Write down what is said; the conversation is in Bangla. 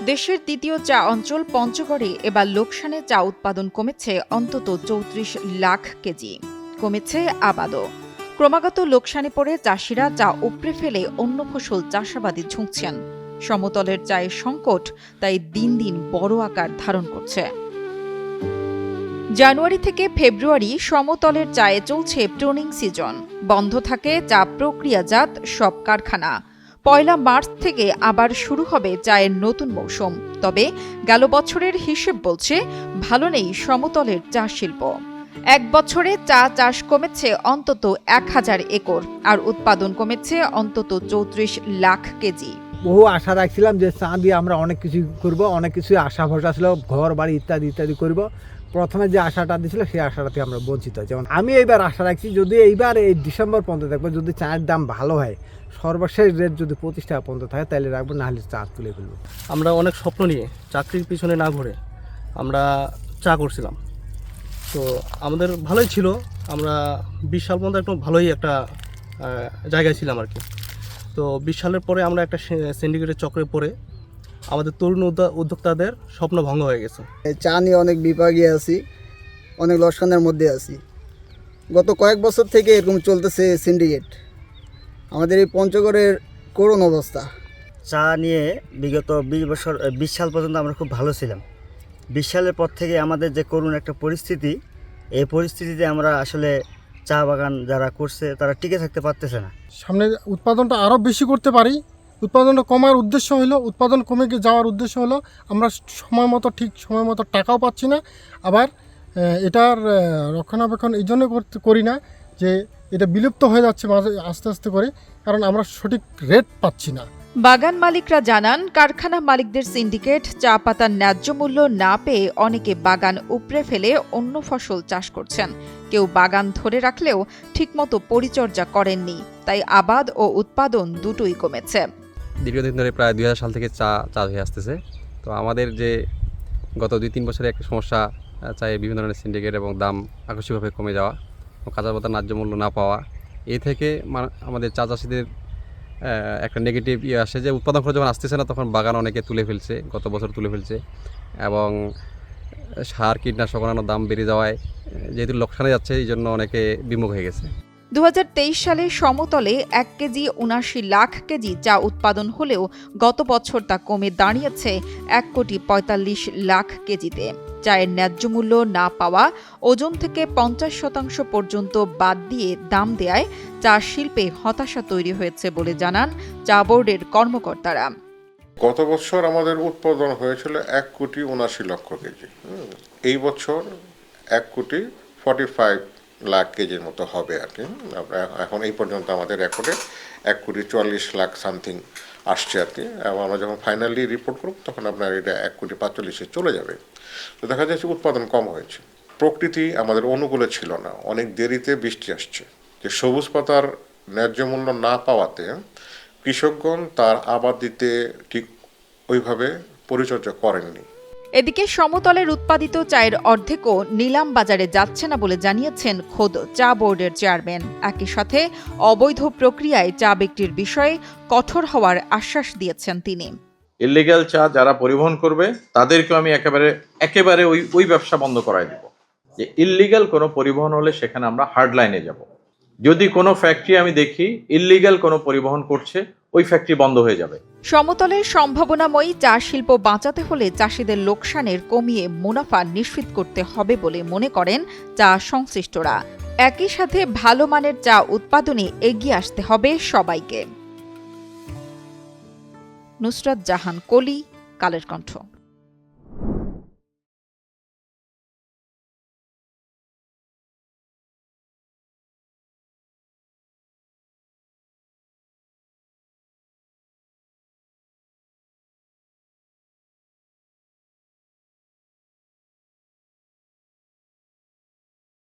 দেশের দ্বিতীয় চা অঞ্চল পঞ্চগড়ে এবার লোকসানে চা উৎপাদন কমেছে অন্তত ৩৪ লাখ কেজি। কমেছে আবাদও। ক্রমাগত লোকসানে পড়ে চাষিরা চা উপড়ে ফেলে অন্য ফসল চাষাবাদে ঝুঁকছেন। সমতলের চায়ের সংকট তাই দিন দিন বড় আকার ধারণ করছে। জানুয়ারি থেকে ফেব্রুয়ারি সমতলের চায়ে চলছে প্রুনিং সিজন। বন্ধ থাকে চা প্রক্রিয়াজাত সব কারখানা। পয়লা মার্চ থেকে আবার শুরু হবে চায়ের নতুন মৌসুম। তবে গেল বছরের হিসেব বলছে ভালো নেই সমতলের চা শিল্প। এক বছরে চা চাষ কমেছে অন্তত ১,০০০ একর আর উৎপাদন কমেছে অন্তত ৩৪ লাখ কেজি। বহু আশা রাখছিলাম যে চা দিয়ে আমরা অনেক কিছু করব, অনেক কিছু আশা ভরসা ছিল, ঘর বাড়ি ইত্যাদি ইত্যাদি করব। প্রথমে যে আশাটা দিয়েছিল সেই আশাটাতে আমরা বঞ্চিত। যেমন আমি এইবার আশা রাখছি যদি এইবার এই ডিসেম্বর পর্যন্ত দেখবো, যদি চায়ের দাম ভালো হয়, সর্বশেষ রেট যদি ২৫ টাকা পর্যন্ত থাকে তাহলে রাখবো, না হলে চা তুলে ফেলবো। আমরা অনেক স্বপ্ন নিয়ে চাকরির পিছনে না ঘুরে আমরা চা করছিলাম, তো আমাদের ভালোই ছিল। আমরা ২০ সাল পর্যন্ত একটু ভালোই একটা জায়গায় ছিলাম আর কি। তো ২০ সালের পরে আমরা একটা সিন্ডিকেটের চক্রে পড়ে আমাদের তরুণ উদ্যোক্তাদের স্বপ্ন ভঙ্গ হয়ে গেছে। চা নিয়ে অনেক বিপাকে আছি, অনেক লোকসানের মধ্যে আছি। গত কয়েক বছর থেকে এরকম চলতেছে সিন্ডিকেট। আমাদের এই পঞ্চগড়ের করুণ অবস্থা। চা নিয়ে বিগত ২০ সাল পর্যন্ত আমরা খুব ভালো ছিলাম। ২০ সালের পর থেকে আমাদের যে করুণ একটা পরিস্থিতি, এই পরিস্থিতিতে আমরা আসলে চা বাগান যারা করছে তারা টিকে থাকতে পারতেছে না। সামনে উৎপাদনটা আরও বেশি করতে পারি। উৎপাদনটা কমার উদ্দেশ্য হলো, উৎপাদন কমে যাওয়ার উদ্দেশ্য হলো আমরা ঠিক সময় মতো টাকাও পাচ্ছি না। আবার এটার রক্ষণাবেক্ষণ এই জন্য করি না যে এটা বিলুপ্ত হয়ে যাচ্ছে আস্তে আস্তে করে, কারণ আমরা সঠিক রেট পাচ্ছি না। বাগান মালিকরা জানান, কারখানা মালিকদের সিন্ডিকেট চা পাতার ন্যায্য মূল্য না পেয়ে অনেকে বাগান উপড়ে ফেলে অন্য ফসল চাষ করছেন। কেউ বাগান ধরে রাখলেও ঠিকমতো পরিচর্যা করেননি, তাই আবাদ ও উৎপাদন দুটোই কমেছে। দীর্ঘদিন ধরে প্রায় ২০০০ সাল থেকে চা হয়ে আসতেছে। তো আমাদের যে গত ২-৩ বছরে একটা সমস্যা, চায়ের বিভিন্ন ধরনের সিন্ডিকেট এবং দাম আকস্মিকভাবে কমে যাওয়া, কাঁচা পাতার ন্যায্য মূল্য না পাওয়া, এই থেকে আমাদের চা চাষিদের একটা নেগেটিভ আসে যে উৎপাদন খরচ যখন আসতেছে না তখন বাগান অনেকে তুলে ফেলছে, গত বছর তুলে ফেলছে। এবং সার কীটনাশক অন্যান্য দাম বেড়ে যাওয়ায় যেহেতু লোকসানে যাচ্ছে, এই জন্য অনেকে বিমুখ হয়ে গেছে। ২০২৩ সালে সমতলে ১ কেজি ৭৯ লাখ কেজি চা উৎপাদন হলেও গত বছর তা কমে দাঁড়িয়েছে ১,৪৫ লাখ কেজিতে। চায়ের ন্যায্য মূল্য না পাওয়া, ওজন থেকে ৫০% পর্যন্ত বাদ দিয়ে দাম দেয়ায় চা শিল্পে হতাশা তৈরি হয়েছে বলে জানান চা বোর্ডের কর্মকর্তারা। গত বছর আমাদের উৎপাদন হয়েছিল ১,৭৯ লক্ষ কেজি। এই বছর ১,৪৫ লাখ কেজির মতো হবে আর কি। এখন এই পর্যন্ত আমাদের রেকর্ডে ১,৪৪ লাখ সামথিং আসছে আর কি। এবং আমরা যখন ফাইনালি রিপোর্ট করব তখন আপনার এটা ১,৪৫,০০০ চলে যাবে। তো দেখা যাচ্ছে উৎপাদন কম হয়েছে। প্রকৃতি আমাদের অনুকূলে ছিল না, অনেক দেরিতে বৃষ্টি আসছে। যে সবুজ পাতার ন্যায্য মূল্য না পাওয়াতে কৃষকগণ তার আবাদ দিতে ঠিক ওইভাবে পরিচর্যা করেননি। এদিকে সমতলের উৎপাদিত চায়ের অর্ধেকও নিলাম বাজারে যাচ্ছে না বলে জানিয়েছেন খোদ চা বোর্ডের চেয়ারম্যান। একই সাথে অবৈধ প্রক্রিয়ায় চা বিক্রির বিষয়ে কঠোর হওয়ার আশ্বাস দিয়েছেন তিনি। ইল্লিগ্যাল চা যারা পরিবহন করবে তাদেরকে আমি একেবারে ওই ব্যবসা বন্ধ করাই দেব। যে ইল্লিগ্যাল কোনো পরিবহন হলে সেখানে আমরা হার্ড লাইনে যাব। যদি কোনো ফ্যাক্টরি আমি দেখি ইল্লিগ্যাল কোনো পরিবহন করছে, ওই ফ্যাক্টরি বন্ধ হয়ে যাবে। সমতলের সম্ভাবনাময়ী চা শিল্প বাঁচাতে হলে চাষিদের লোকসানের কমিয়ে মুনাফা নিশ্চিত করতে হবে বলে মনে করেন চা সংশ্লিষ্টরা। একই সাথে ভালো মানের চা উৎপাদনে এগিয়ে আসতে হবে সবাইকে। নুসরাত জাহান কলি, কালের কণ্ঠ।